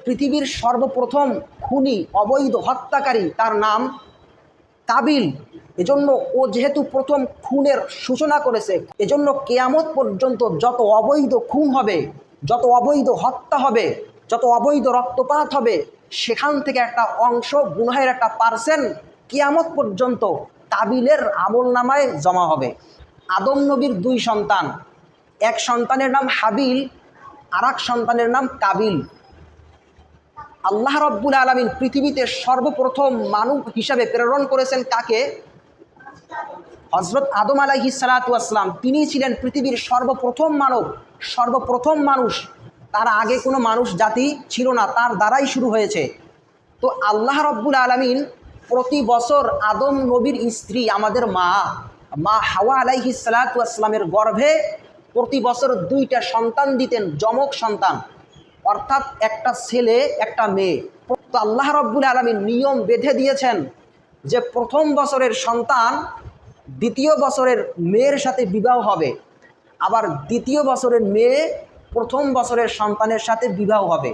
পৃথিবীর সর্বপ্রথম খুনি অবৈধ হত্যাকারী তার নাম কাবিল। এজন্য ও যেহেতু প্রথম খুনের সূচনা করেছে, এজন্য কিয়ামত পর্যন্ত যত অবৈধ খুন হবে, যত অবৈধ হত্যা হবে, যত অবৈধ রক্তপাত হবে, সেখান থেকে একটা অংশ, গুনাহের একটা পার্সেন্ট কিয়ামত পর্যন্ত কাবিলের আমলনামায় জমা হবে। আদম নবীর দুই সন্তান, এক সন্তানের নাম হাবিল, আর এক সন্তানের নাম কাবিল। আল্লাহ রাব্বুল আলামিন পৃথিবীতে সর্বপ্রথম মানব হিসাবে প্রেরণ করেছেন কাকে? হযরত আদম আলাইহিস সালাতু ওয়াস সালাম। তিনি ছিলেন পৃথিবীর সর্বপ্রথম মানব, সর্বপ্রথম মানুষ। তার আগে কোনো মানুষ জাতি ছিল না, তার দ্বারাই শুরু হয়েছে। তো আল্লাহ রাব্বুল আলামিন প্রতি বছর আদম নবীর স্ত্রী আমাদের মা হাওয়া আলাইহিস সালাতু ওয়াস সালামের গর্ভে প্রতি বছর দুইটা সন্তান দিতেন, যমক সন্তান, অর্থাৎ একটা ছেলে একটা মেয়ে। তো আল্লাহ রাব্বুল আলামিন নিয়ম বেঁধে দিয়েছেন যে প্রথম বছরের সন্তান দ্বিতীয় বছরের মেয়ের সাথে বিবাহ হবে, আবার দ্বিতীয় বছরের মেয়ে প্রথম বছরের সন্তানের সাথে বিবাহ হবে।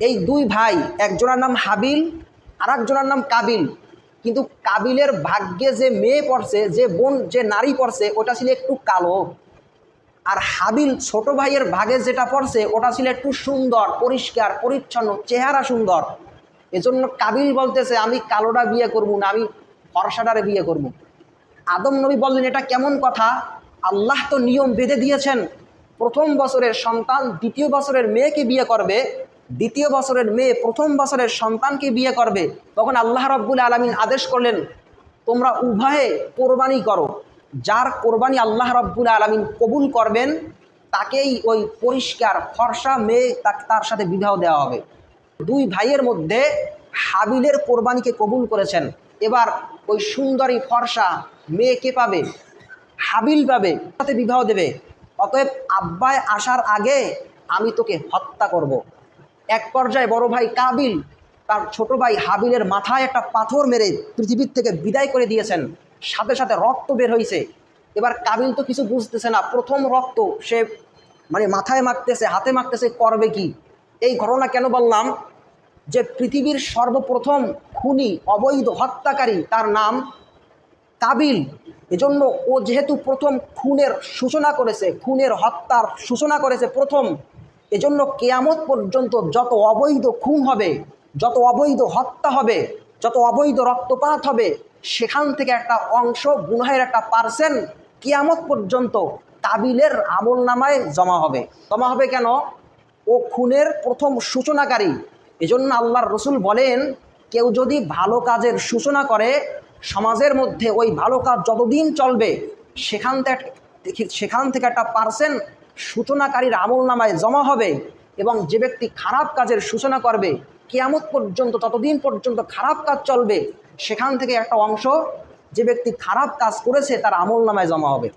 এই দুই ভাই, একজনের নাম হাবিল আর একজনের নাম কাবিল। কিন্তু কাবিলের ভাগ্যে যে মেয়ে পড়ছে, যে নারী পড়ছে, ওটা ছিল একটু কালো। আর হাবিল ছোট ভাইয়ের ভাগে যেটা পড়ছে ওটা ছিল একটু সুন্দর, পরিষ্কার পরিচ্ছন্ন, চেহারা সুন্দর। এজন্য কাবিল বলতেছে আমি কালোটা বিয়ে করবো না, আমি ফর্সাটারে বিয়ে করব। আদম নবী বললেন এটা কেমন কথা? আল্লাহ তো নিয়ম বেঁধে দিয়েছেন, প্রথম বছরের সন্তান দ্বিতীয় বছরের মেয়েকে বিয়ে করবে, দ্বিতীয় বছরের মেয়ে প্রথম বছরের সন্তানকে বিয়ে করবে। তখন আল্লাহ রাব্বুল আলামিন আদেশ করলেন তোমরা উভয়ে কোরবানি করো। যার কোরবানি আল্লাহ রাব্বুল আলামিন কবুল করবেন তাকেই ওই পরিষ্কার ফর্সা মেয়ে তার সাথে বিবাহ দেওয়া হবে। দুই ভাইয়ের মধ্যে হাবিলের কোরবানিকে কবুল করেছেন। এবার ওই সুন্দরী ফর্সা মেয়েকে পাবে, হাবিল পাবে, সাথে বিবাহ দেবে। অতএব আব্বায় আসার আগে আমি তোকে হত্যা করব। এক পর্যায়ে বড় ভাই কাবিল তার ছোট ভাই হাবিলের মাথায় একটা পাথর মেরে পৃথিবীর থেকে বিদায় করে দিয়েছেন, সাথে সাথে রক্ত বের হয়েছে। এবার কাবিল তো কিছু বুঝতেছে না, প্রথম রক্ত সে মাথায় মাখতেছে, হাতে মাখতেছে, করবে কি? এই ঘটনা কেন বললাম? যে পৃথিবীর সর্বপ্রথম খুনি অবৈধ হত্যাকারী তার নাম কাবিল। এজন্য ও যেহেতু প্রথম খুনের সূচনা করেছে, খুনের হত্যার সূচনা করেছে প্রথম, এজন্য কিয়ামত পর্যন্ত যত অবৈধ খুন হবে, যত অবৈধ হত্যা হবে, যত অবৈধ রক্তপাত হবে, সেখান থেকে একটা অংশ, গুনাহের একটা পার্সেন্ট কিয়ামত পর্যন্ত কাবিলের আমলনামায় জমা হবে। জমা হবে কেন? ও খুনের প্রথম সূচনাকারী। এজন্য আল্লাহর রসুল বলেন কেউ যদি ভালো কাজের সূচনা করে, সমাজের মধ্যে ওই ভালো কাজ যতদিন চলবে সেখান থেকে একটা পার্সেন্ট সূচনাকারীর আমলনামায় জমা হবে। এবং যে ব্যক্তি খারাপ কাজের সূচনা করবে, কিয়ামত পর্যন্ত ততদিন পর্যন্ত খারাপ কাজ চলবে, সেখান থেকে একটা অংশ যে ব্যক্তি খারাপ কাজ করেছে তার আমলনামায় জমা হবে।